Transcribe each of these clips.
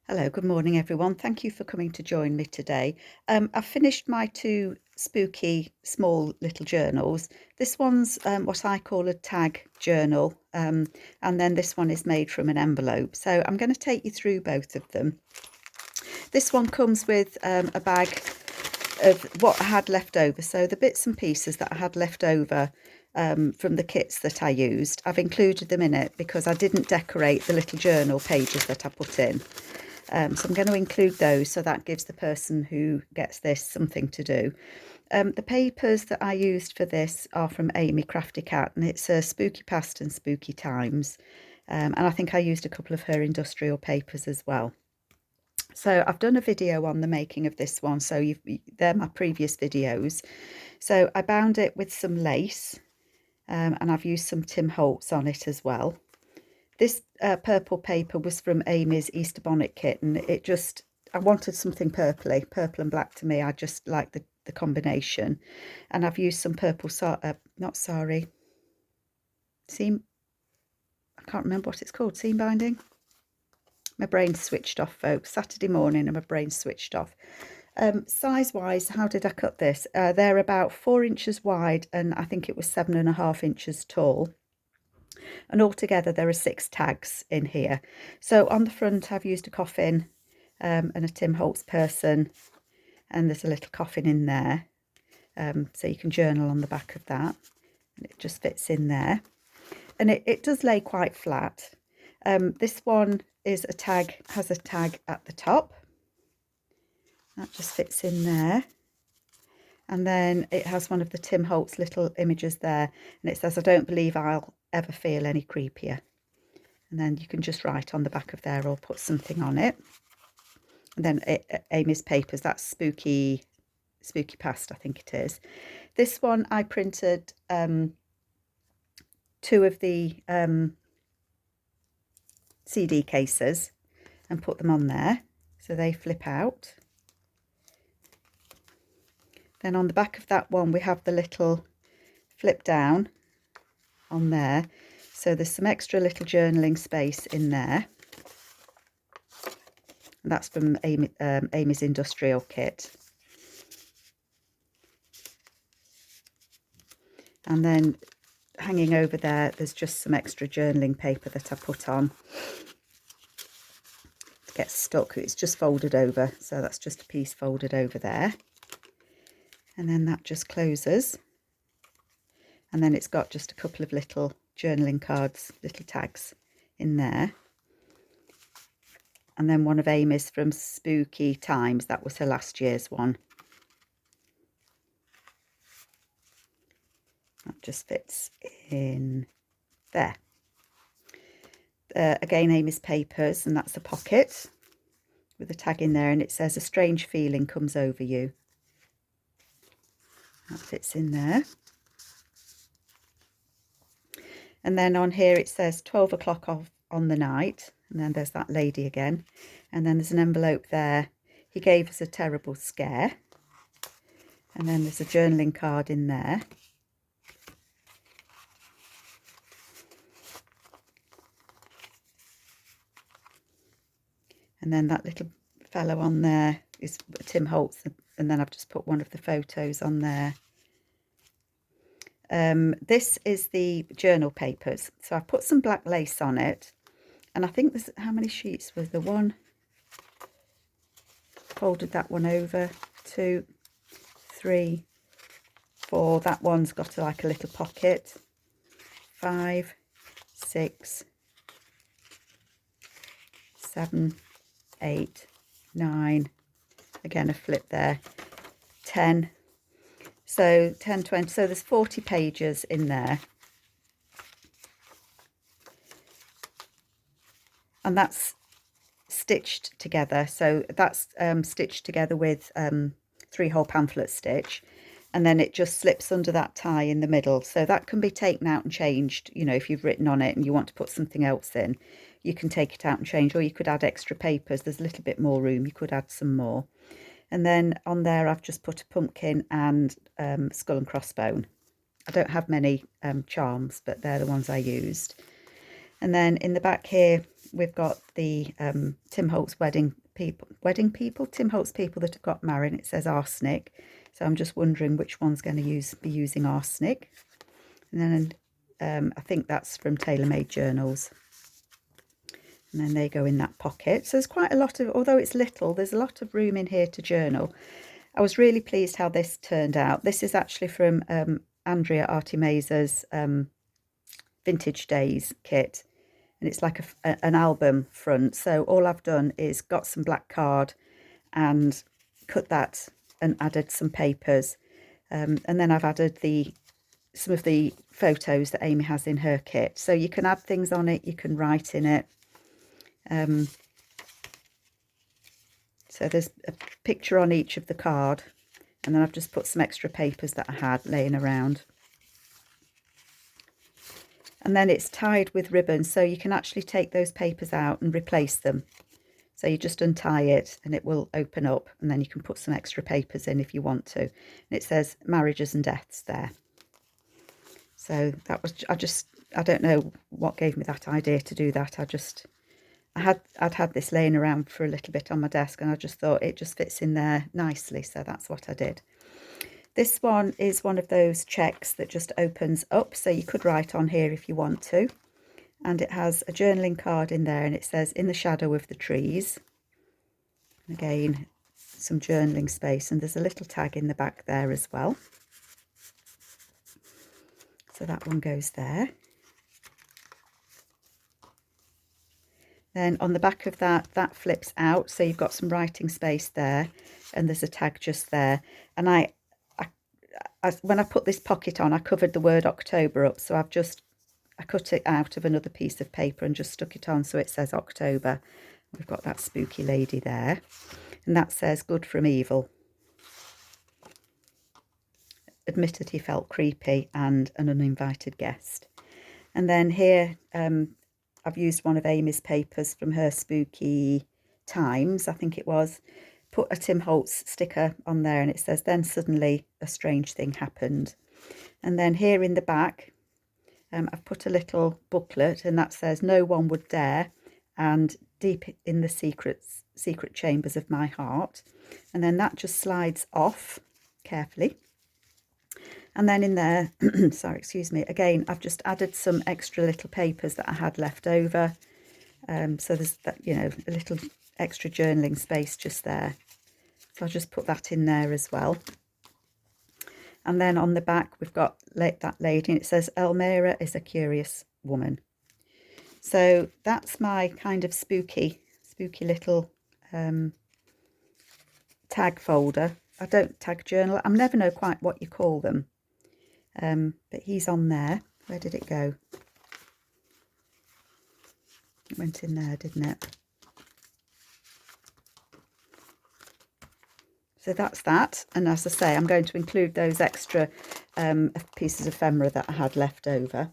Hello, good morning, everyone. Thank you for coming to join me today. I've finished my two spooky small little journals. This one's what I call a tag journal, and then this one is made from an envelope. So I'm going to take you through both of them. This one comes with a bag of what I had left over. So the bits and pieces that I had left over from the kits that I used, I've included them in it because I didn't decorate the little journal pages that I put in. So I'm going to include those, so that gives the person who gets this something to do. The papers that I used for this are from Amy Crafty Cat, and it's Spooky Past and Spooky Times. And I think I used a couple of her industrial papers as well. So I've done a video on the making of this one, so they're my previous videos. So I bound it with some lace, and I've used some Tim Holtz on it as well. This purple paper was from Amy's Easter bonnet kit, and I wanted something purpley, purple and black to me. I just like the combination. And I've used some purple, not sari, seam, I can't remember what it's called, seam binding. My brain's switched off, folks. Saturday morning and my brain's switched off. Size-wise, how did I cut this? They're about 4 inches wide, and I think it was 7.5 inches tall. And altogether there are 6 tags in here. So on the front I've used a coffin and a Tim Holtz person, and there's a little coffin in there, so you can journal on the back of that, and it just fits in there, and it does lay quite flat. This one has a tag at the top that just fits in there, and then it has one of the Tim Holtz little images there, and it says, "I don't believe I'll ever feel any creepier." And then you can just write on the back of there or put something on it. And then Amy's papers, that's Spooky Past, I think it is. This one I printed 2 of the CD cases and put them on there, so they flip out. Then on the back of that one we have the little flip down on there, so there's some extra little journaling space in there. And that's from Amy's industrial kit. And then hanging over there's just some extra journaling paper that I put on. It gets stuck, it's just folded over, so that's just a piece folded over there. And then that just closes. And then it's got just a couple of little journaling cards, little tags in there. And then one of Amy's from Spooky Times, that was her last year's one. That just fits in there. Again, Amy's papers, and that's a pocket with a tag in there, and it says, "A strange feeling comes over you." That fits in there. And then on here it says 12 o'clock on the night, and then there's that lady again, and then there's an envelope there. "He gave us a terrible scare." And then there's a journaling card in there. And then that little fellow on there is Tim Holtz, and then I've just put one of the photos on there. This is the journal papers, so I've put some black lace on it, and I think there's, how many sheets was there? 1, folded that one over, 2, 3, 4, that one's got like a little pocket, 5, 6, 7, 8, 9, again a flip there, 10, so 10, 20, so there's 40 pages in there. And that's stitched together, so that's stitched together with 3-hole pamphlet stitch, and then it just slips under that tie in the middle, so that can be taken out and changed. You know, if you've written on it and you want to put something else in, you can take it out and change, or you could add extra papers. There's a little bit more room, you could add some more. And then on there I've just put a pumpkin and skull and crossbone. I don't have many charms, but they're the ones I used. And then in the back here we've got the Tim Holtz Tim Holtz people that have got married. It says arsenic, so I'm just wondering which one's going to be using arsenic. And then I think that's from Tailor Made Journals. And then they go in that pocket. So there's quite a lot of, although it's little, there's a lot of room in here to journal. I was really pleased how this turned out. This is actually from Andrea Artimeza's Vintage Days kit. And it's like an album front. So all I've done is got some black card and cut that and added some papers. And then I've added some of the photos that Amy has in her kit. So you can add things on it, you can write in it. So there's a picture on each of the card, and then I've just put some extra papers that I had laying around. And then it's tied with ribbon, so you can actually take those papers out and replace them. So you just untie it and it will open up, and then you can put some extra papers in if you want to. And it says marriages and deaths there. So that was, I don't know what gave me that idea to do that. I'd had this laying around for a little bit on my desk, and I just thought it just fits in there nicely, so that's what I did. This one is one of those checks that just opens up, so you could write on here if you want to. And it has a journaling card in there, and it says in the shadow of the trees. And again, some journaling space, and there's a little tag in the back there as well. So that one goes there. Then on the back of that flips out, so you've got some writing space there, and there's a tag just there. And when I put this pocket on, I covered the word October up, so I cut it out of another piece of paper and just stuck it on so it says October. We've got that spooky lady there, and that says good from evil. Admitted he felt creepy and an uninvited guest. And then here I've used one of Amy's papers from her Spooky Times, I think it was. Put a Tim Holtz sticker on there, and it says, then suddenly a strange thing happened. And then here in the back, I've put a little booklet, and that says, no one would dare, and deep in the secret chambers of my heart. And then that just slides off carefully. And then in there, sorry, excuse me, again, I've just added some extra little papers that I had left over. So there's that, a little extra journaling space just there. So I'll just put that in there as well. And then on the back, we've got that lady, and it says, Elmira is a curious woman. So that's my kind of spooky little tag folder. I don't tag journal. I never know quite what you call them. But he's on there. Where did it go? It went in there, didn't it? So that's that. And as I say, I'm going to include those extra pieces of ephemera that I had left over.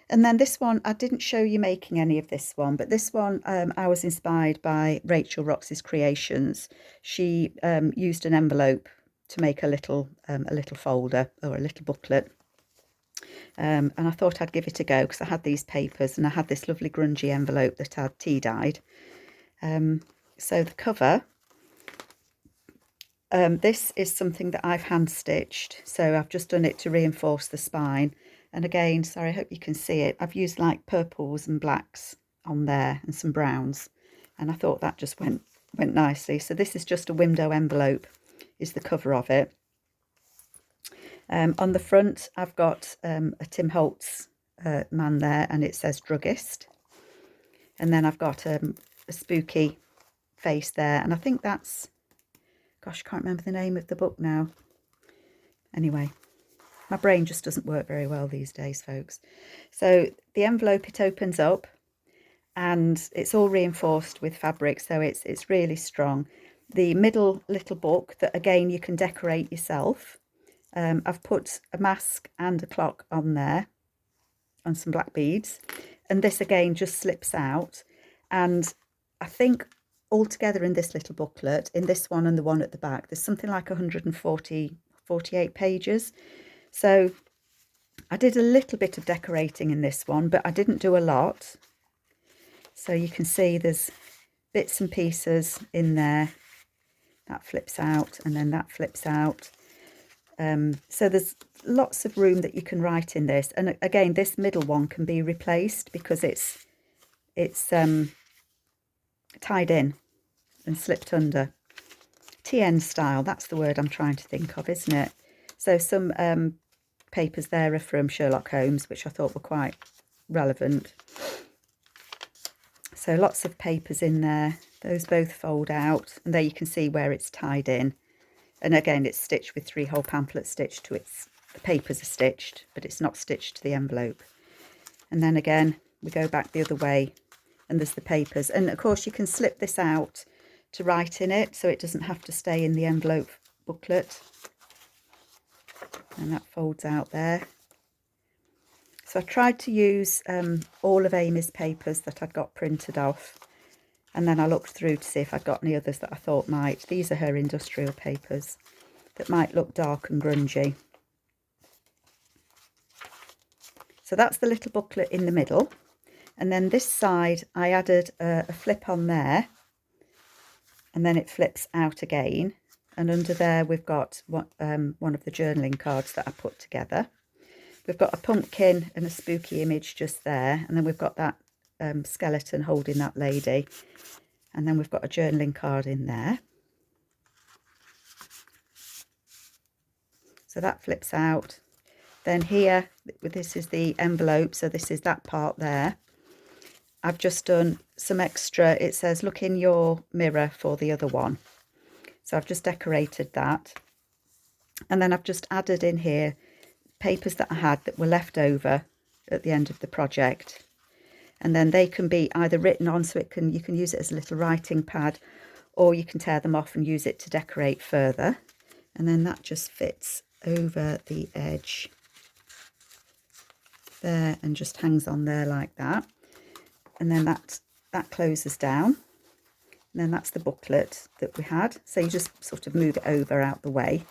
And then this one, I didn't show you making any of this one, but this one I was inspired by Rachel Rox's Creations. She used an envelope to make a little folder or a little booklet. And I thought I'd give it a go because I had these papers and I had this lovely grungy envelope that I'd tea dyed. So the cover, this is something that I've hand stitched. So I've just done it to reinforce the spine. And again, sorry, I hope you can see it. I've used like purples and blacks on there and some browns. And I thought that just went nicely. So this is just a window envelope, is the cover of it. On the front, I've got a Tim Holtz man there, and it says druggist. And then I've got a spooky face there. And I think that's, gosh, I can't remember the name of the book now. Anyway, my brain just doesn't work very well these days, folks. So the envelope, it opens up, and it's all reinforced with fabric, so it's really strong. The middle little book that, again, you can decorate yourself. I've put a mask and a clock on there and some black beads, and this again just slips out. And I think altogether in this little booklet, in this one and the one at the back, there's something like 148 pages. So I did a little bit of decorating in this one, but I didn't do a lot. So you can see there's bits and pieces in there. That flips out and then that flips out. So there's lots of room that you can write in this. And again, this middle one can be replaced because it's tied in and slipped under. TN style, that's the word I'm trying to think of, isn't it? So some papers there are from Sherlock Holmes, which I thought were quite relevant. So lots of papers in there. Those both fold out, and there you can see where it's tied in. And again, it's stitched with 3-hole pamphlet stitched to its, the papers are stitched, but it's not stitched to the envelope. And then again, we go back the other way and there's the papers. And of course you can slip this out to write in it, so it doesn't have to stay in the envelope booklet. And that folds out there. So I tried to use all of Amy's papers that I'd got printed off. And then I looked through to see if I'd got any others that I thought might. These are her industrial papers that might look dark and grungy. So that's the little booklet in the middle. And then this side, I added a flip on there. And then it flips out again. And under there, we've got one of the journaling cards that I put together. We've got a pumpkin and a spooky image just there. And then we've got that skeleton holding that lady. And then we've got a journaling card in there. So that flips out. Then here, this is the envelope. So this is that part there. I've just done some extra. It says, look in your mirror for the other one. So I've just decorated that. And then I've just added in here papers that I had that were left over at the end of the project. And then they can be either written on, so you can use it as a little writing pad, or you can tear them off and use it to decorate further. And then that just fits over the edge there and just hangs on there like that. And then that closes down. And then that's the booklet that we had. So you just sort of move it over out the way.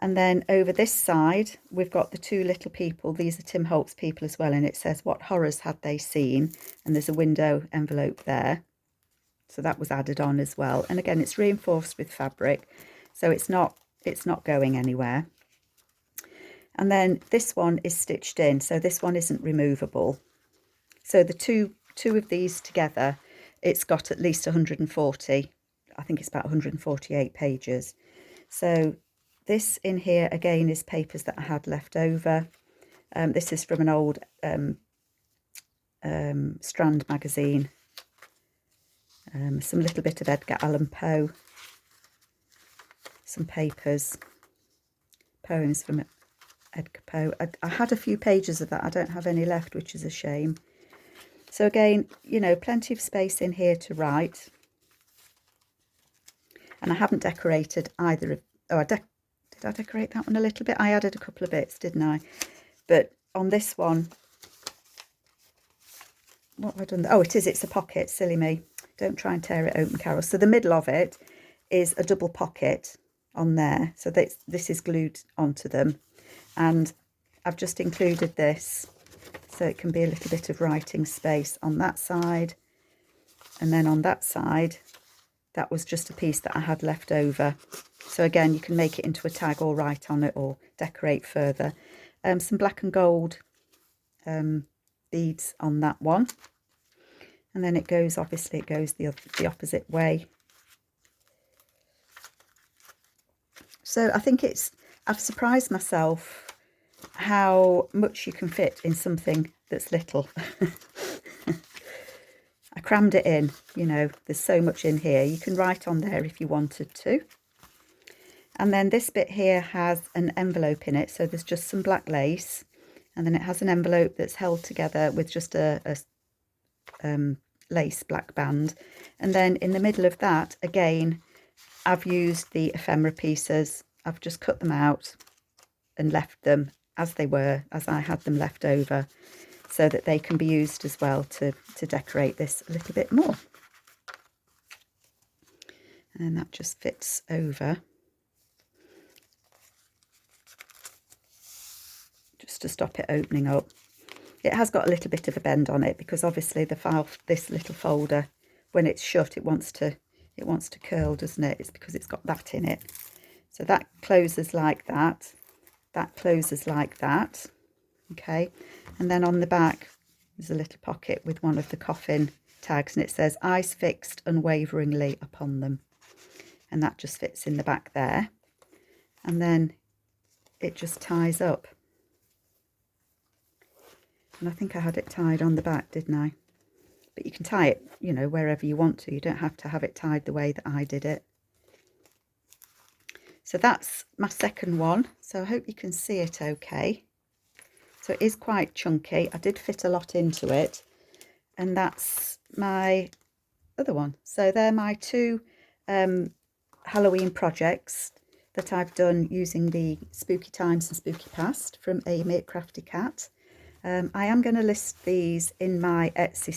And then over this side, we've got the two little people. These are Tim Holtz people as well. And it says, what horrors had they seen? And there's a window envelope there. So that was added on as well. And again, it's reinforced with fabric. So it's not going anywhere. And then this one is stitched in. So this one isn't removable. So the two of these together, it's got at least 140. I think it's about 148 pages. So this in here, again, is papers that I had left over. This is from an old Strand magazine. Some little bit of Edgar Allan Poe. Some papers. Poems from Edgar Poe. I had a few pages of that. I don't have any left, which is a shame. So again, you know, plenty of space in here to write. And I haven't decorated either of... Oh, did I decorate that one a little bit? I added a couple of bits, didn't I? But on this one, what have I done? Oh, it's a pocket. Silly me. Don't try and tear it open, Carol. So the middle of it is a double pocket on there. So this is glued onto them. And I've just included this so it can be a little bit of writing space on that side. And then on that side, that was just a piece that I had left over. So again, you can make it into a tag or write on it or decorate further. Some black and gold beads on that one. And then it goes, obviously it goes the opposite way. So I think I've surprised myself how much you can fit in something that's little. I crammed it in, you know, there's so much in here. You can write on there if you wanted to. And then this bit here has an envelope in it. So there's just some black lace. And then it has an envelope that's held together with just a lace black band. And then in the middle of that, again, I've used the ephemera pieces. I've just cut them out and left them as they were, as I had them left over, so that they can be used as well to decorate this a little bit more. And that just fits over. Just to stop it opening up. It has got a little bit of a bend on it because obviously the file, this little folder, when it's shut, it wants to curl, doesn't it? It's because it's got that in it. So that closes like that. That closes like that. Okay, and then on the back there's a little pocket with one of the coffin tags, and it says eyes fixed unwaveringly upon them, and that just fits in the back there, and then it just ties up. And I think I had it tied on the back, didn't I? But you can tie it, you know, wherever you want to. You don't have to have it tied the way that I did it. So that's my second one. So I hope you can see it okay. So it is quite chunky. I did fit a lot into it. And that's my other one. So they're my two Halloween projects that I've done using the Spooky Times and Spooky Past from Amy at Crafty Cat. I am going to list these in my Etsy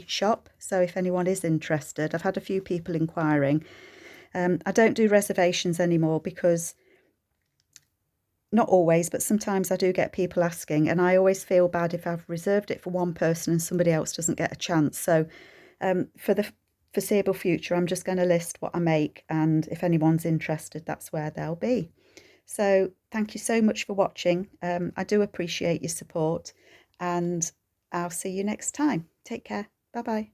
shop. So if anyone is interested, I've had a few people inquiring. I don't do reservations anymore because, not always, but sometimes I do get people asking, and I always feel bad if I've reserved it for one person and somebody else doesn't get a chance. So for the foreseeable future, I'm just going to list what I make, and if anyone's interested, that's where they'll be. So thank you so much for watching. I do appreciate your support, and I'll see you next time. Take care. Bye bye.